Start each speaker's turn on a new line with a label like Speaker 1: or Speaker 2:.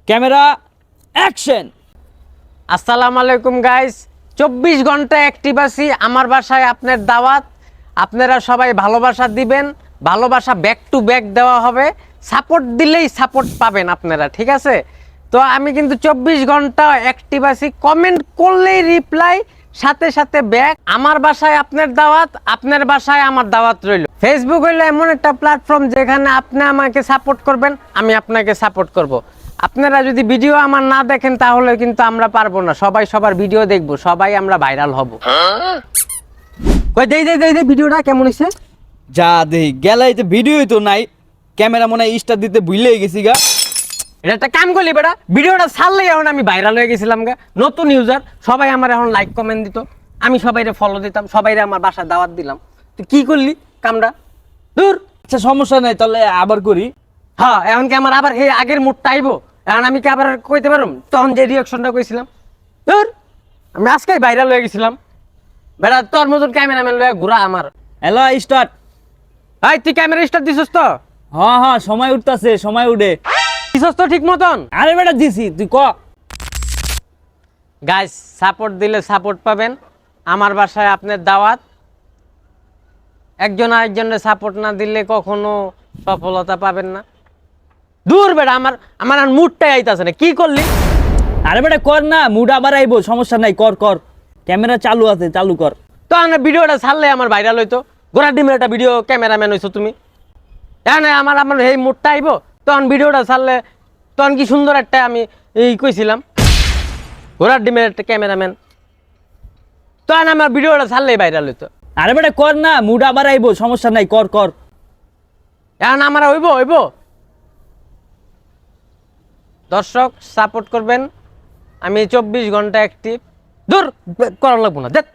Speaker 1: Camera action.
Speaker 2: আসসালামু আলাইকুম guys, 24 ঘন্টা অ্যাক্টিভ আছি। আমার বাসায় আপনার দাওয়াত। আপনারা সবাই ভালোবাসা দিবেন, ভালোবাসা ব্যাক টু ব্যাক দেওয়া হবে। সাপোর্ট দিলেই সাপোর্ট পাবেন আপনারা, ঠিক আছে? তো আমি কিন্তু 24 ঘন্টা অ্যাক্টিভ আছি। কমেন্ট করলেই রিপ্লাই, সাথে সাথে ব্যাক। আমার বাসায় আপনার দাওয়াত, আপনার বাসায় আমার দাওয়াত রইল। ফেসবুক হইলো এমন একটা প্ল্যাটফর্ম যেখানে আপনি আমাকে সাপোর্ট করবেন, আমি আপনাকে সাপোর্ট করব। আপনারা যদি ভিডিও আমার না দেখেন তাহলে কিন্তু আমরা পারবো না। সবাই সবার ভিডিও দেখবো, সবাই আমরা ভাইরাল হব। কই দেই দেই দেই দেই ভিডিওটা কেমন হইছে?
Speaker 1: যা দেই গেলাই তো ভিডিওই তো নাই, ক্যামেরা মনে হয় স্টার দিতে ভুলেই গেছি গা।
Speaker 2: এটা একটা কাম করলি বেটা, ভিডিওটা ছাড়লেই এখন আমি ভাইরাল হয়ে গেছিলাম গা। নতুন ইউজার, সবাই আমার এখন লাইক কমেন্ট দিত, আমি সবাইরে ফলো দিতাম, সবাইরে আমার বাসায় দাওয়াত দিলাম। তুই কি করলি কামটা? দূর।
Speaker 1: আচ্ছা সমস্যা নাই, তাহলে আবার করি।
Speaker 2: হ্যাঁ, এখন কি আমার আবার এই আগের মুডটা আইবো? এখন আমি কি আবার কইতে পারুম তখন যে রিয়াকশনটা কইছিলাম? দূর, আমি আজকেই ভাইরাল হয়ে গেছিলাম বেটা। তোর মতন ক্যামেরাম্যান লয়ে ঘুরা আমার।
Speaker 1: Hello start.
Speaker 2: ভাই তুই ক্যামেরা স্টার্ট দিছস তো?
Speaker 1: হ্যাঁ হ্যাঁ, সময় উঠতাছে, সময় উঠে।
Speaker 2: দিছস তো ঠিক মতন?
Speaker 1: আরে বেটা দিছি, তুই ক।
Speaker 2: গাইস, সাপোর্ট দিলে সাপোর্ট পাবেন। আমার বাসায় আপনার দাওয়াত। একজন আরেকজনের সাপোর্ট না দিলে কখনো সফলতা পাবেন না। দূর বেটা, আমার আমার আর মুডটাই আইতাছে না। কি করলি?
Speaker 1: আরে বেটা কর না, মুড আবার আইবো, সমস্যা নাই, কর কর। ক্যামেরা চালু আছে, চালু কর।
Speaker 2: তো আমার ভিডিওটা ছাড়লে আমার ভাইরাল হইতো। গোড়া ডিমের একটা ভিডিও ক্যামেরাম্যান হইছো তুমি। না আমার আমার এই মুডটা আইবো, তখন ভিডিওটা ছাড়লে তখন কি সুন্দর একটা আমি এই কইছিলাম ঘোড়ার ডিমের একটা ক্যামেরাম্যান। তখন আমার ভিডিওটা ছাড়লেই ভাইরাল হইতো।
Speaker 1: আরে বেটা কর না, মুড আবার আইবো, সমস্যা নাই, কর কর।
Speaker 2: এখন আমার হইব হইব। দর্শক সাপোর্ট করবেন, আমি 24 ঘন্টা অ্যাক্টিভ। দূর করা লাগবো না দেখ।